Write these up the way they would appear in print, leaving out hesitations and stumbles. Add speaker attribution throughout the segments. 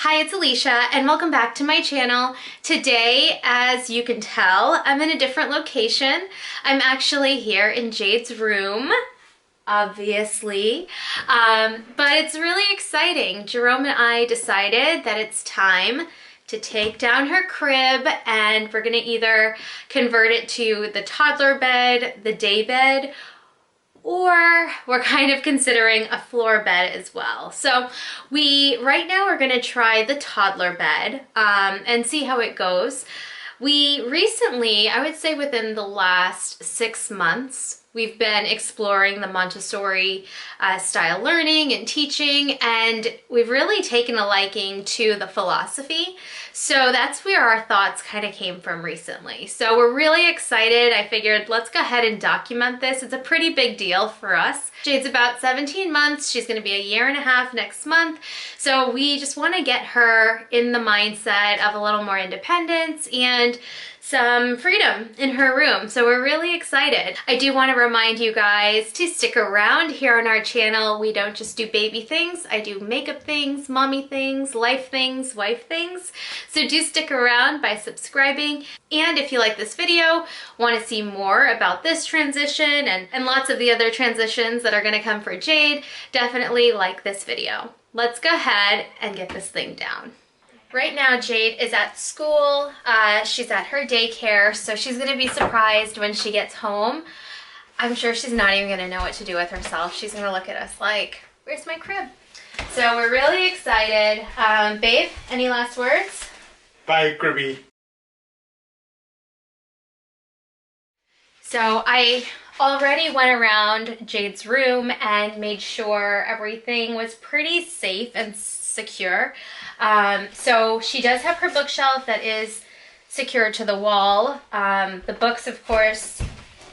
Speaker 1: Hi, it's Alicia and welcome back to my channel. Today, as you can tell, I'm in a different location. I'm actually here in Jade's room, obviously, but it's really exciting. Jerome and I decided that it's time to take down her crib and we're gonna either convert it to the toddler bed, the day bed, or we're kind of considering a floor bed as well. So right now we're gonna try the toddler bed and see how it goes. We recently, I would say within the last 6 months, we've been exploring the Montessori style learning and teaching, and we've really taken a liking to the philosophy. So that's where our thoughts kind of came from recently. So we're really excited. I figured let's go ahead and document this. It's a pretty big deal for us. Jade's about 17 months. She's gonna be a year and a half next month. So we just wanna get her in the mindset of a little more independence and some freedom in her room. So we're really excited. I do want to remind you guys to stick around here on our channel. We don't just do baby things. I do makeup things, mommy things, life things, wife things. So do stick around by subscribing. And if you like this video, want to see more about this transition and lots of the other transitions that are going to come for Jade, definitely like this video. Let's go ahead and get this thing down. Right now, Jade is at school. She's at her daycare, so she's gonna be surprised when she gets home. I'm sure she's not even gonna know what to do with herself. She's gonna look at us like, where's my crib? So we're really excited. Babe, any last words?
Speaker 2: Bye, Cribby.
Speaker 1: So I already went around Jade's room and made sure everything was pretty safe and secure. So she does have her bookshelf that is secured to the wall. The books, of course,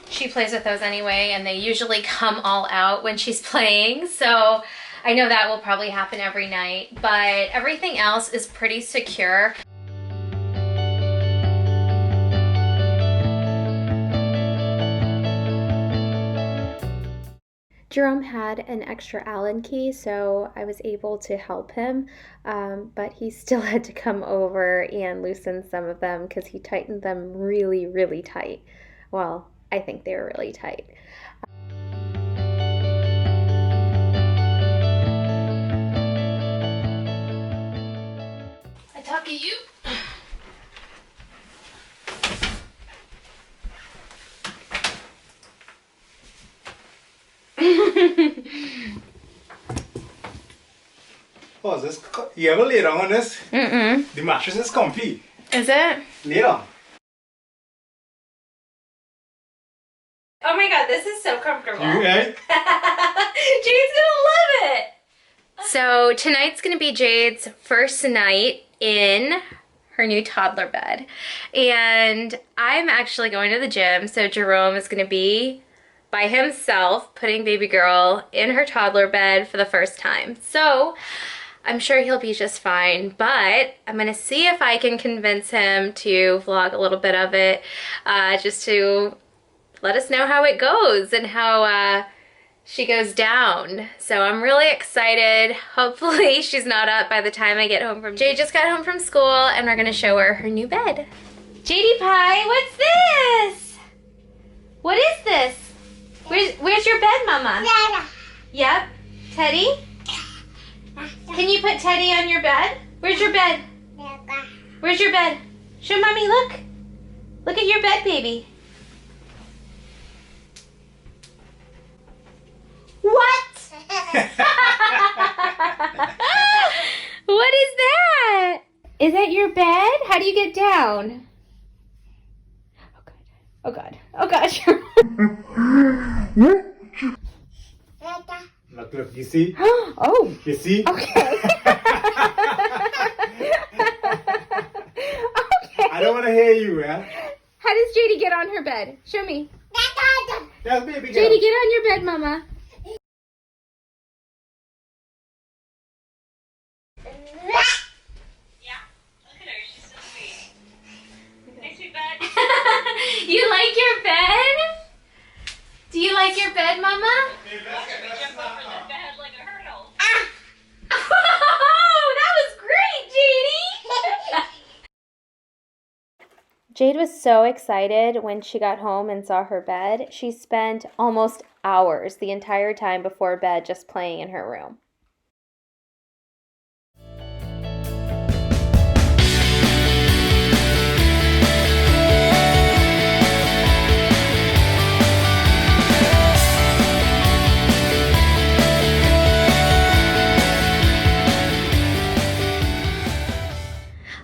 Speaker 1: she plays with those anyway, and they usually come all out when she's playing. So I know that will probably happen every night, but everything else is pretty secure. Jerome had an extra Allen key, so I was able to help him, but he still had to come over and loosen some of them because he tightened them really, really tight. Well, I think they were really tight. I talk to you.
Speaker 2: Oh, is this? You ever lay down on this?
Speaker 1: Mm-mm.
Speaker 2: The mattress is comfy.
Speaker 1: Is it?
Speaker 2: Lay down.
Speaker 1: Oh my god, this is so comfortable.
Speaker 2: You right?
Speaker 1: Jade's gonna love it! So tonight's gonna be Jade's first night in her new toddler bed. And I'm actually going to the gym, so Jerome is gonna be by himself putting baby girl in her toddler bed for the first time. So I'm sure he'll be just fine, but I'm gonna see if I can convince him to vlog a little bit of it, just to let us know how it goes and how she goes down. So I'm really excited. Hopefully she's not up by the time I get home from Jade just got home from school, and we're gonna show her new bed. Jadie Pie, what's this? What is this? Where's your bed, Mama? Yep. Teddy? Can you put Teddy on your bed? Where's your bed? Where's your bed? Show Mommy, look. Look at your bed, baby. What? What is that? Is that your bed? How do you get down? Oh God. Oh gosh.
Speaker 2: Look, you see?
Speaker 1: Oh.
Speaker 2: You see?
Speaker 1: Okay. Okay.
Speaker 2: I don't want to hear you, man.
Speaker 1: How does Jadie get on her bed? Show me.
Speaker 2: That's baby girl.
Speaker 1: Jadie, get on your bed, Mama. You like your bed? Do you like your bed, Mama?
Speaker 3: Jump over the bed like a hurdle.
Speaker 1: Oh, that was great, Jade! Jade was so excited when she got home and saw her bed. She spent almost hours the entire time before bed just playing in her room.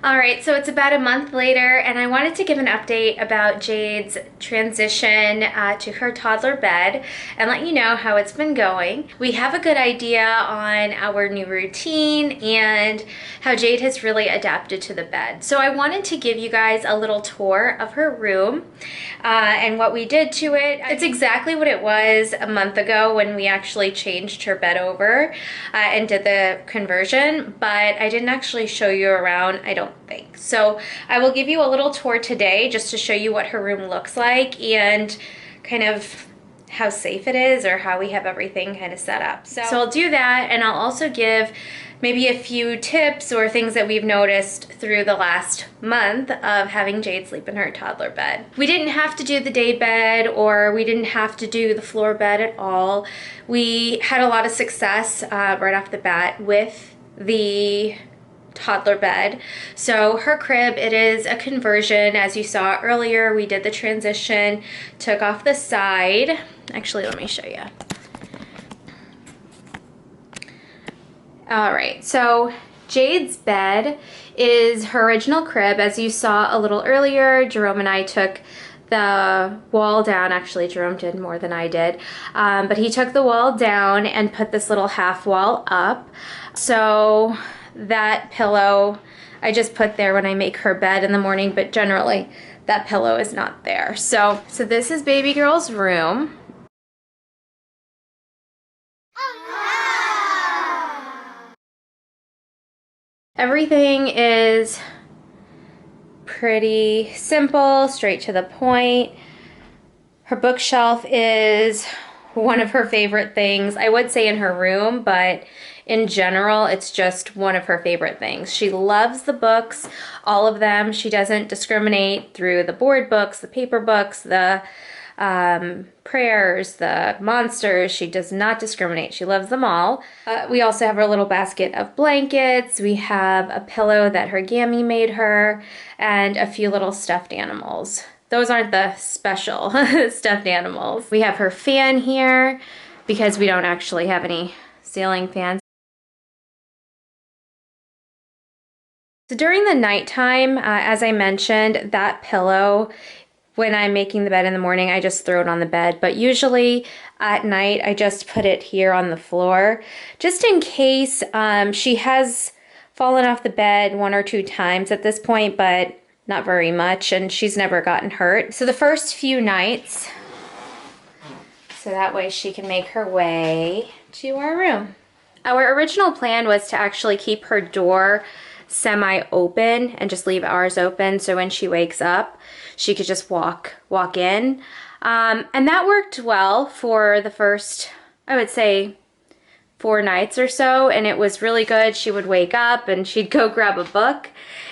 Speaker 1: All right, so it's about a month later, and I wanted to give an update about Jade's transition to her toddler bed and let you know how it's been going. We have a good idea on our new routine and how Jade has really adapted to the bed. So I wanted to give you guys a little tour of her room and what we did to it. It's exactly what it was a month ago when we actually changed her bed over and did the conversion, but I didn't actually show you around, I don't think. So I will give you a little tour today just to show you what her room looks like and kind of how safe it is or how we have everything kind of set up. So I'll do that, and I'll also give maybe a few tips or things that we've noticed through the last month of having Jade sleep in her toddler bed. We didn't have to do the day bed, or we didn't have to do the floor bed at all. We had a lot of success right off the bat with the toddler bed. So her crib, it is a conversion. As you saw earlier, we did the transition, took off the side. Actually, let me show you. All right, so Jade's bed is her original crib. As you saw a little earlier, Jerome and I took the wall down. Actually, Jerome did more than I did, but he took the wall down and put this little half wall up. So that pillow I just put there when I make her bed in the morning, but generally that pillow is not there. So this is baby girl's room. Everything is pretty simple, straight to the point. Her bookshelf is one of her favorite things. I would say in her room, but in general, it's just one of her favorite things. She loves the books, all of them. She doesn't discriminate through the board books, the paper books, the prayers, the monsters. She does not discriminate. She loves them all. We also have our little basket of blankets. We have a pillow that her Gammy made her, and a few little stuffed animals. Those aren't the special stuffed animals. We have her fan here because we don't actually have any ceiling fans. So during the nighttime, as I mentioned, that pillow, when I'm making the bed in the morning, I just throw it on the bed. But usually at night, I just put it here on the floor, just in case. She has fallen off the bed 1 or 2 times at this point, but not very much, and she's never gotten hurt. So the first few nights, so that way she can make her way to our room. Our original plan was to actually keep her door semi-open and just leave ours open, so when she wakes up, she could just walk in. And that worked well for the first, I would say, 4 nights or so, and it was really good. She would wake up and she'd go grab a book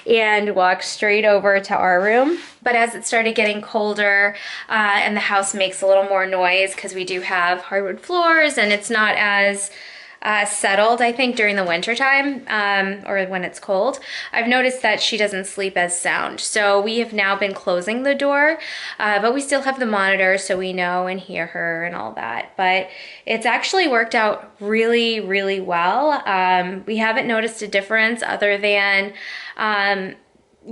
Speaker 1: and walk straight over to our room. But as it started getting colder and the house makes a little more noise because we do have hardwood floors and it's not as settled, I think, during the winter time or when it's cold, I've noticed that she doesn't sleep as sound. So we have now been closing the door, but we still have the monitor so we know and hear her and all that. But it's actually worked out really, really well. We haven't noticed a difference other than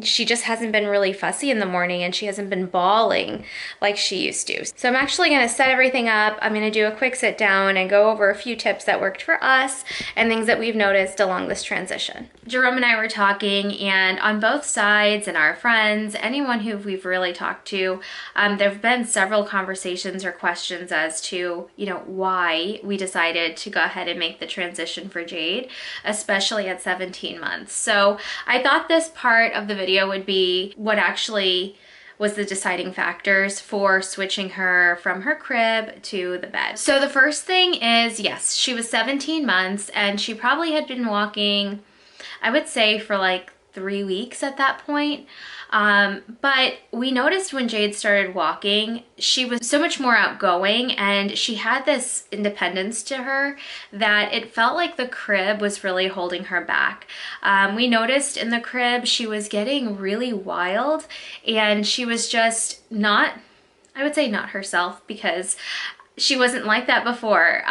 Speaker 1: she just hasn't been really fussy in the morning, and she hasn't been bawling like she used to. So I'm actually going to set everything up. I'm going to do a quick sit down and go over a few tips that worked for us and things that we've noticed along this transition. Jerome and I were talking, and on both sides and our friends, anyone who we've really talked to, there have been several conversations or questions as to, why we decided to go ahead and make the transition for Jade, especially at 17 months. So I thought this part of the video would be what actually was the deciding factors for switching her from her crib to the bed. So the first thing is, yes, she was 17 months and she probably had been walking, I would say, for like 3 weeks at that point. But we noticed when Jade started walking, she was so much more outgoing and she had this independence to her that it felt like the crib was really holding her back. We noticed in the crib she was getting really wild and she was just not, I would say not herself, because she wasn't like that before.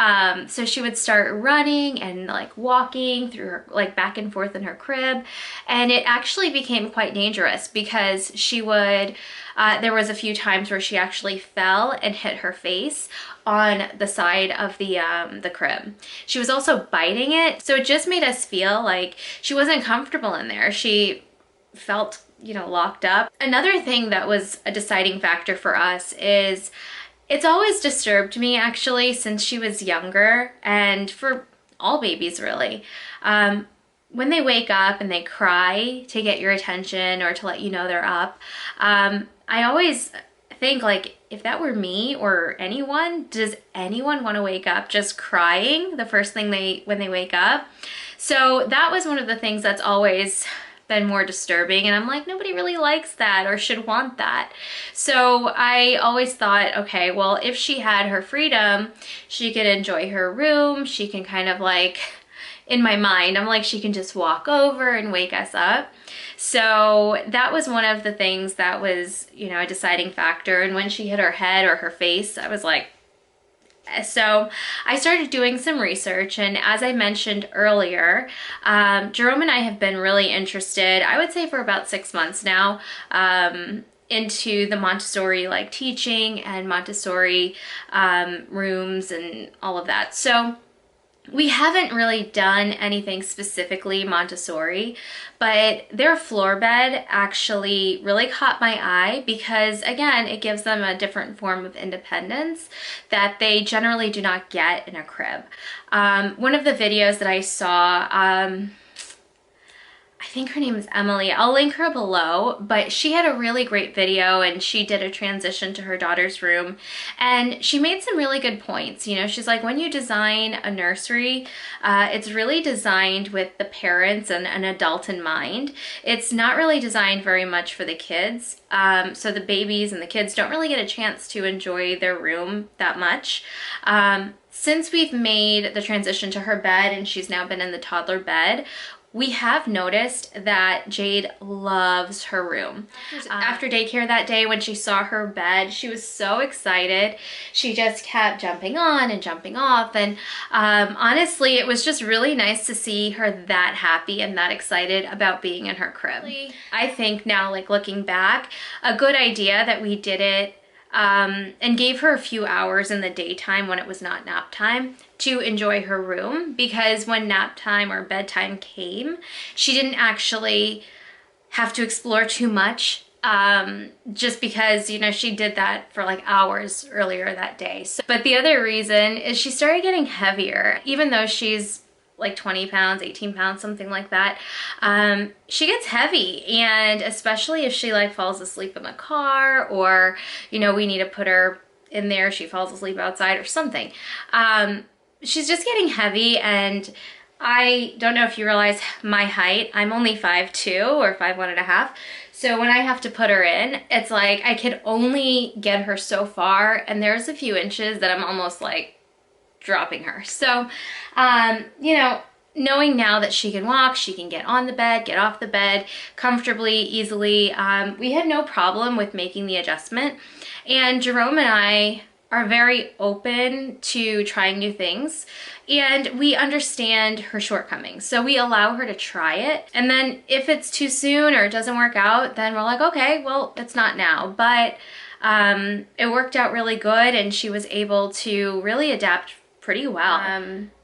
Speaker 1: So she would start running and like walking through her, like back and forth in her crib. And it actually became quite dangerous because she would, there was a few times where she actually fell and hit her face on the side of the crib. She was also biting it. So it just made us feel like she wasn't comfortable in there. She felt, you know, locked up. Another thing that was a deciding factor for us is it's always disturbed me actually since she was younger, and for all babies really. When they wake up and they cry to get your attention or to let you know they're up, I always think like, if that were me or anyone, does anyone want to wake up just crying the first thing when they wake up? So that was one of the things that's always been more disturbing, and I'm like, nobody really likes that or should want that. So I always thought, okay, well, if she had her freedom, she could enjoy her room. She can kind of like, in my mind, I'm like, she can just walk over and wake us up. So that was one of the things that was, you know, a deciding factor. And when she hit her head or her face, I was like, so I started doing some research, and as I mentioned earlier, Jerome and I have been really interested, I would say for about 6 months now, into the Montessori like teaching and Montessori rooms and all of that. So we haven't really done anything specifically Montessori, but their floor bed actually really caught my eye because, again, it gives them a different form of independence that they generally do not get in a crib. One of the videos that I saw, I think her name is Emily. I'll link her below, but she had a really great video and she did a transition to her daughter's room and she made some really good points. You know, she's like, when you design a nursery, it's really designed with the parents and an adult in mind. It's not really designed very much for the kids. So the babies and the kids don't really get a chance to enjoy their room that much. Since we've made the transition to her bed and she's now been in the toddler bed, we have noticed that Jade loves her room. After daycare that day, when she saw her bed, she was so excited. She just kept jumping on and jumping off. And honestly, it was just really nice to see her that happy and that excited about being in her crib. I think now, like looking back, a good idea that we did it and gave her a few hours in the daytime when it was not nap time to enjoy her room, because when nap time or bedtime came, she didn't actually have to explore too much, just because, you know, she did that for like hours earlier that day. So, but the other reason is she started getting heavier, even though she's like 20 pounds, 18 pounds, something like that. She gets heavy, and especially if she like falls asleep in the car, or, you know, we need to put her in there, she falls asleep outside or something. She's just getting heavy, and I don't know if you realize my height. I'm only 5'2" or 5'1.5". So when I have to put her in, it's like I could only get her so far, and there's a few inches that I'm almost like dropping her. So, you know, knowing now that she can walk, she can get on the bed, get off the bed comfortably, easily, we had no problem with making the adjustment. And Jerome and I are very open to trying new things, and we understand her shortcomings. So we allow her to try it. And then if it's too soon or it doesn't work out, then we're like, okay, well, it's not now. But it worked out really good, and she was able to really adapt pretty well.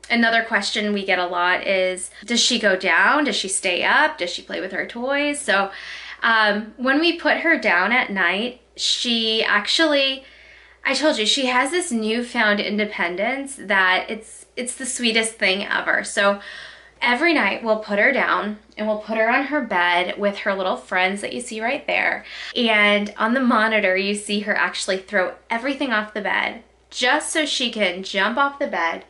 Speaker 1: Another question we get a lot is, does she go down? Does she stay up? Does she play with her toys? So when we put her down at night, she actually, I told you, she has this newfound independence that it's the sweetest thing ever. So every night we'll put her down and we'll put her on her bed with her little friends that you see right there. And on the monitor, you see her actually throw everything off the bed just so she can jump off the bed,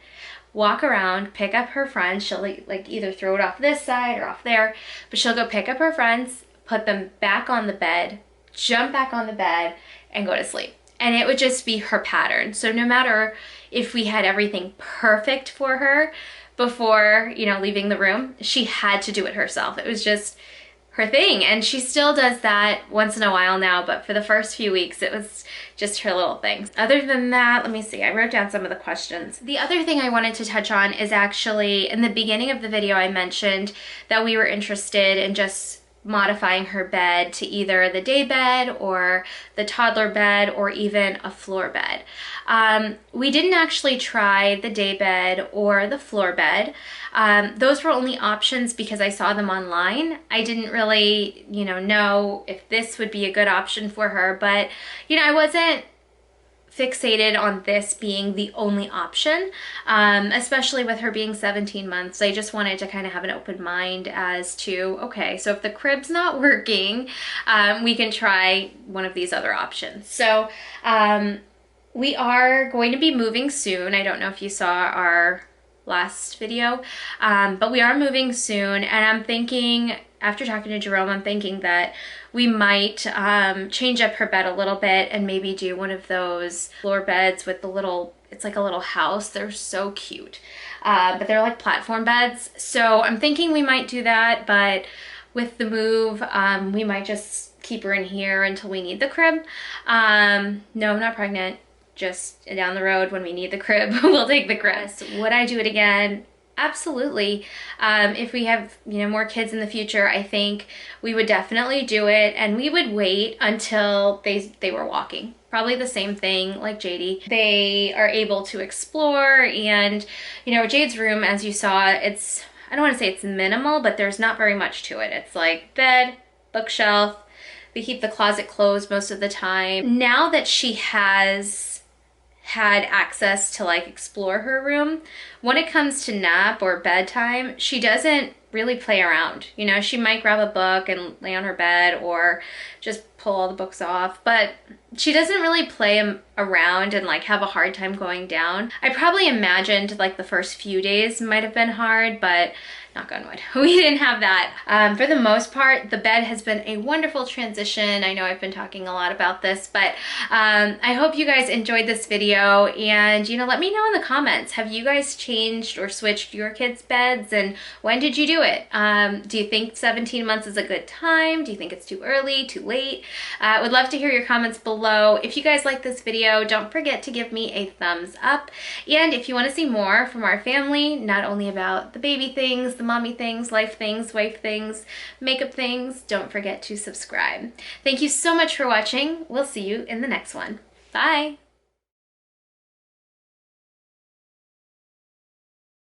Speaker 1: walk around, pick up her friends. She'll like either throw it off this side or off there, but she'll go pick up her friends, put them back on the bed, jump back on the bed, and go to sleep. And it would just be her pattern. So no matter if we had everything perfect for her before, you know, leaving the room, she had to do it herself. It was just her thing. And she still does that once in a while now, but for the first few weeks, it was just her little thing. Other than that, let me see, I wrote down some of the questions. The other thing I wanted to touch on is actually in the beginning of the video, I mentioned that we were interested in just modifying her bed to either the day bed or the toddler bed or even a floor bed. We didn't actually try the day bed or the floor bed. Those were only options because I saw them online. I didn't really, you know if this would be a good option for her, but you know, I wasn't fixated on this being the only option, especially with her being 17 months. I just wanted to kind of have an open mind as to, okay, so if the crib's not working, we can try one of these other options. So we are going to be moving soon. I don't know if you saw our last video, but we are moving soon, and I'm thinking, after talking to Jerome, I'm thinking that we might change up her bed a little bit and maybe do one of those floor beds with the little, it's like a little house. They're so cute, but they're like platform beds. So I'm thinking we might do that, but with the move, we might just keep her in here until we need the crib. No, I'm not pregnant. Just down the road when we need the crib, we'll take the crib. Would I do it again? Absolutely. If we have, you know, more kids in the future, I think we would definitely do it, and we would wait until they were walking. Probably the same thing like Jade. They are able to explore, and you know, Jade's room, as you saw, it's, I don't want to say it's minimal, but there's not very much to it. It's like bed, bookshelf. We keep the closet closed most of the time. Now that she has had access to like explore her room, when it comes to nap or bedtime, she doesn't really play around. You know, she might grab a book and lay on her bed or just pull all the books off, but she doesn't really play around and like have a hard time going down. I probably imagined like the first few days might have been hard, but knock on wood, we didn't have that. For the most part, the bed has been a wonderful transition. I know I've been talking a lot about this, but I hope you guys enjoyed this video, and you know, let me know in the comments, have you guys changed or switched your kids' beds, and when did you do it? Do you think 17 months is a good time? Do you think it's too early, too late? Would love to hear your comments below. If you guys like this video, don't forget to give me a thumbs up, and if you want to see more from our family, not only about the baby things, the mommy things, life things, wife things, makeup things, don't forget to subscribe. Thank you so much for watching. We'll see you in the next one. Bye.